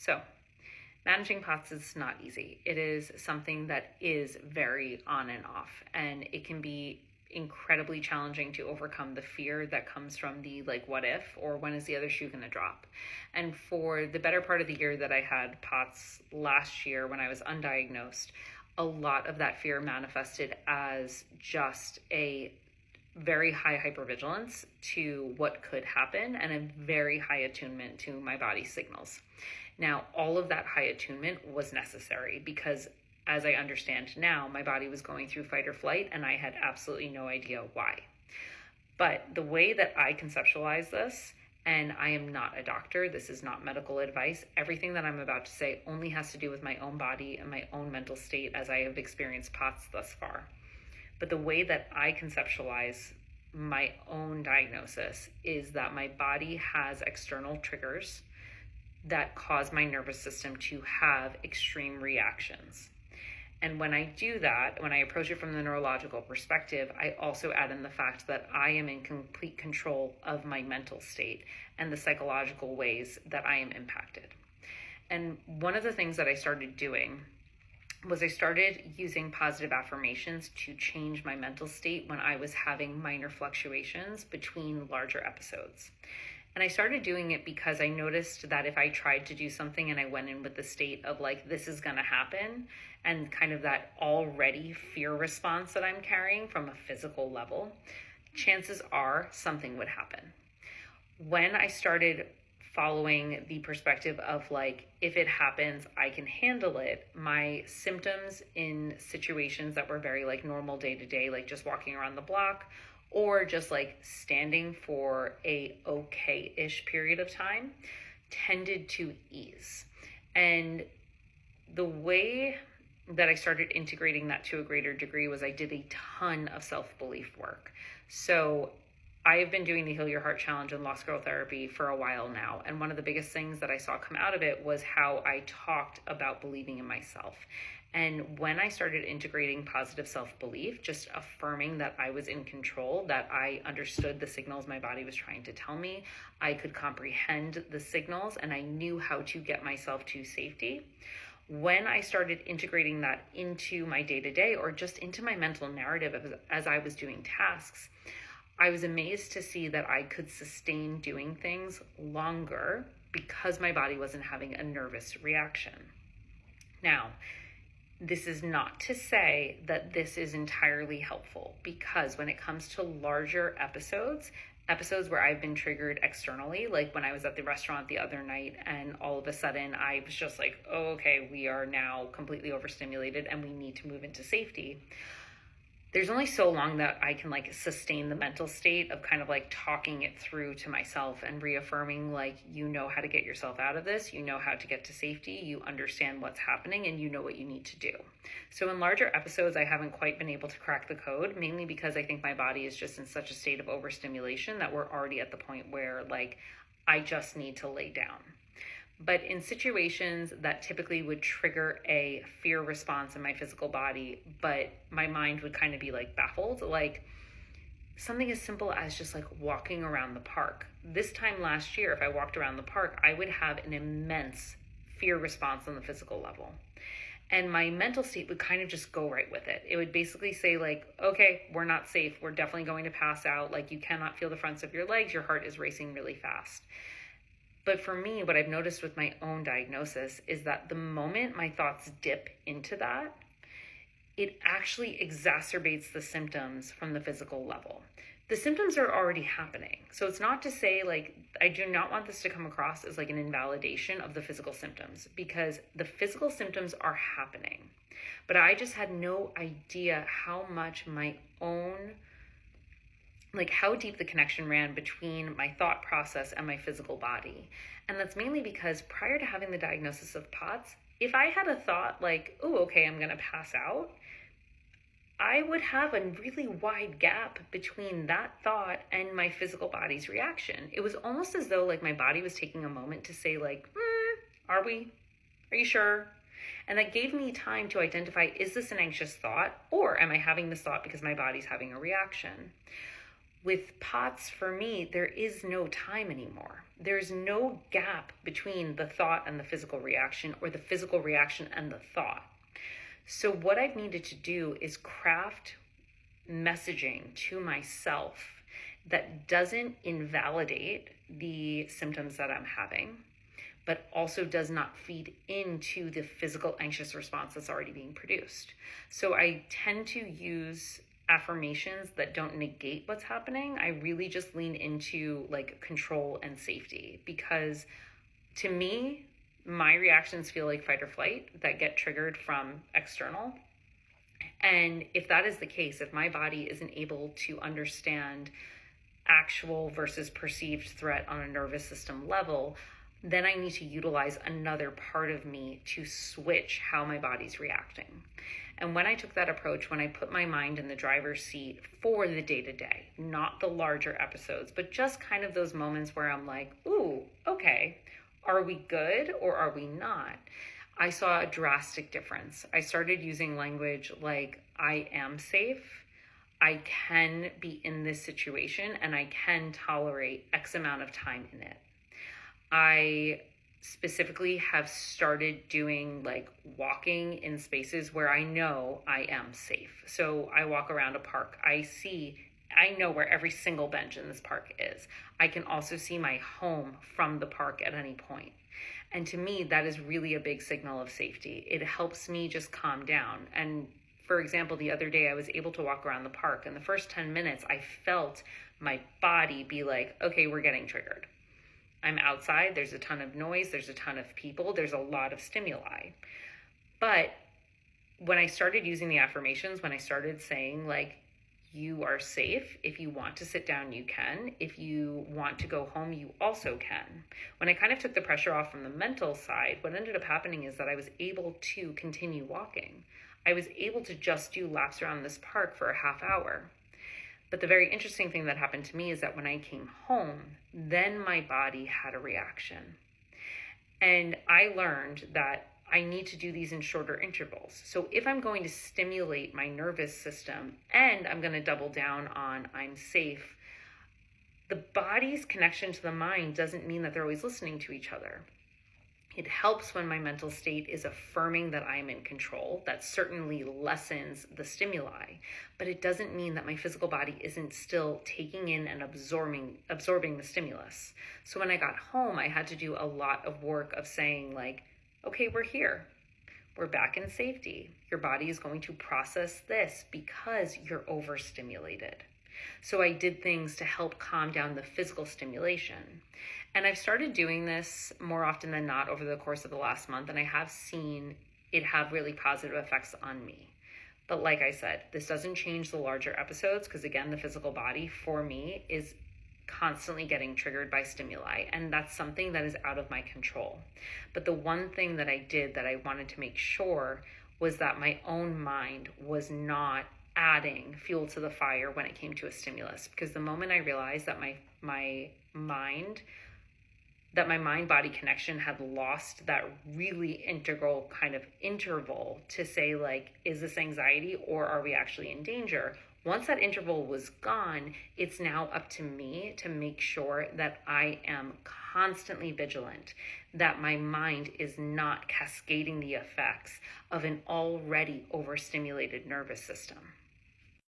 So, managing POTS is not easy. It is something that is very on and off, and it can be incredibly challenging to overcome the fear that comes from the what if, or when is the other shoe going to drop. And for the better part of the year that I had POTS last year when I was undiagnosed, a lot of that fear manifested as just a very high hypervigilance to what could happen and a very high attunement to my body's signals. Now, all of that high attunement was necessary because, as I understand now, my body was going through fight or flight and I had absolutely no idea why. But the way that I conceptualize this, and I am not a doctor, this is not medical advice, everything that I'm about to say only has to do with my own body and my own mental state as I have experienced POTS thus far. But the way that I conceptualize my own diagnosis is that my body has external triggers that cause my nervous system to have extreme reactions. And when I do that, when I approach it from the neurological perspective, I also add in the fact that I am in complete control of my mental state and the psychological ways that I am impacted. And one of the things that I started doing was I started using positive affirmations to change my mental state when I was having minor fluctuations between larger episodes. And I started doing it because I noticed that if I tried to do something and I went in with the state of this is going to happen, and kind of that already fear response that I'm carrying from a physical level, chances are something would happen. When I started following the perspective of if it happens, I can handle it, my symptoms in situations that were very normal day to day, just walking around the block, or just standing for a okay-ish period of time, tended to ease. And the way that I started integrating that to a greater degree was I did a ton of self-belief work. So I have been doing the Heal Your Heart Challenge and Lost Girl Therapy for a while now. And one of the biggest things that I saw come out of it was how I talked about believing in myself. And when I started integrating positive self-belief, just affirming that I was in control, that I understood the signals my body was trying to tell me, I could comprehend the signals, and I knew how to get myself to safety. When I started integrating that into my day-to-day or just into my mental narrative as I was doing tasks, I was amazed to see that I could sustain doing things longer because my body wasn't having a nervous reaction. Now, this is not to say that this is entirely helpful, because when it comes to larger episodes where I've been triggered externally, like when I was at the restaurant the other night and all of a sudden I was just oh, okay, we are now completely overstimulated and we need to move into safety. There's only so long that I can sustain the mental state of kind of talking it through to myself and reaffirming you know how to get yourself out of this, you know how to get to safety, you understand what's happening, and you know what you need to do. So in larger episodes, I haven't quite been able to crack the code, mainly because I think my body is just in such a state of overstimulation that we're already at the point where I just need to lay down. But in situations that typically would trigger a fear response in my physical body, but my mind would kind of be baffled, something as simple as just walking around the park. This time last year, if I walked around the park, I would have an immense fear response on the physical level. And my mental state would kind of just go right with it. It would basically say okay, we're not safe. We're definitely going to pass out. You cannot feel the fronts of your legs. Your heart is racing really fast. But for me, what I've noticed with my own diagnosis is that the moment my thoughts dip into that, it actually exacerbates the symptoms from the physical level. The symptoms are already happening. So it's not to say I do not want this to come across as an invalidation of the physical symptoms, because the physical symptoms are happening. But I just had no idea how much my own how deep the connection ran between my thought process and my physical body. And that's mainly because prior to having the diagnosis of POTS, if I had a thought oh, okay, I'm going to pass out, I would have a really wide gap between that thought and my physical body's reaction. It was almost as though my body was taking a moment to say are you sure? And that gave me time to identify, is this an anxious thought, or am I having this thought because my body's having a reaction? With POTS, for me, there is no time anymore. There's no gap between the thought and the physical reaction, or the physical reaction and the thought. So what I've needed to do is craft messaging to myself that doesn't invalidate the symptoms that I'm having, but also does not feed into the physical anxious response that's already being produced. So I tend to use affirmations that don't negate what's happening. I really just lean into like control and safety, because to me, my reactions feel like fight or flight that get triggered from external. And if that is the case, if my body isn't able to understand actual versus perceived threat on a nervous system level, then I need to utilize another part of me to switch how my body's reacting. And when I took that approach, when I put my mind in the driver's seat for the day-to-day, not the larger episodes, but just kind of those moments where I'm like, ooh, okay, are we good or are we not? I saw a drastic difference. I started using language like, I am safe, I can be in this situation, and I can tolerate X amount of time in it. I specifically have started doing like walking in spaces where I know I am safe. So I walk around a park, I know where every single bench in this park is. I can also see my home from the park at any point. And to me, that is really a big signal of safety. It helps me just calm down. And for example, the other day I was able to walk around the park, and the first 10 minutes I felt my body be like, okay, we're getting triggered. I'm outside, there's a ton of noise, there's a ton of people, there's a lot of stimuli. But when I started using the affirmations, when I started saying like, you are safe, if you want to sit down, you can. If you want to go home, you also can. When I kind of took the pressure off from the mental side, what ended up happening is that I was able to continue walking. I was able to just do laps around this park for a half hour. But the very interesting thing that happened to me is that when I came home, then my body had a reaction. And I learned that I need to do these in shorter intervals. So if I'm going to stimulate my nervous system and I'm going to double down on I'm safe, the body's connection to the mind doesn't mean that they're always listening to each other. It helps when my mental state is affirming that I am in control. That certainly lessens the stimuli, but it doesn't mean that my physical body isn't still taking in and absorbing the stimulus. So when I got home, I had to do a lot of work of saying like, okay, we're here. We're back in safety. Your body is going to process this because you're overstimulated. So I did things to help calm down the physical stimulation. And I've started doing this more often than not over the course of the last month, and I have seen it have really positive effects on me. But like I said, this doesn't change the larger episodes, because again, the physical body for me is constantly getting triggered by stimuli, and that's something that is out of my control. But the one thing that I did that I wanted to make sure was that my own mind was not adding fuel to the fire when it came to a stimulus, because the moment I realized that my mind-body connection had lost that really integral kind of interval to say like, is this anxiety or are we actually in danger? Once that interval was gone, it's now up to me to make sure that I am constantly vigilant, that my mind is not cascading the effects of an already overstimulated nervous system.